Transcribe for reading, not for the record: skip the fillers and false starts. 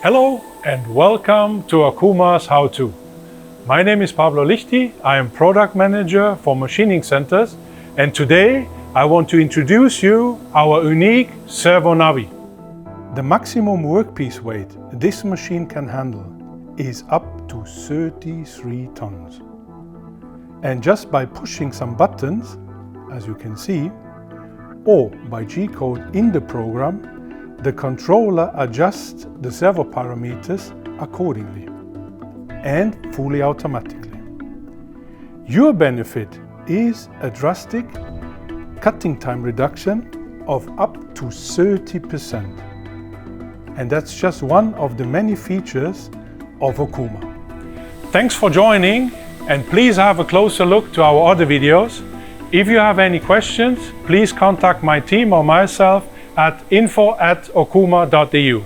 Hello and welcome to Okuma's How-To. My name is Pablo Lichti. I am Product Manager for Machining Centers, and today I want to introduce you our unique Servo Navi. The maximum workpiece weight this machine can handle is up to 33 tons. And just by pushing some buttons, as you can see, or by G-code in the program, the controller adjusts the servo parameters accordingly and fully automatically. Your benefit is a drastic cutting time reduction of up to 30%. And that's just one of the many features of Okuma. Thanks for joining, and please have a closer look to our other videos. If you have any questions, please contact my team or myself at info@okuma.eu.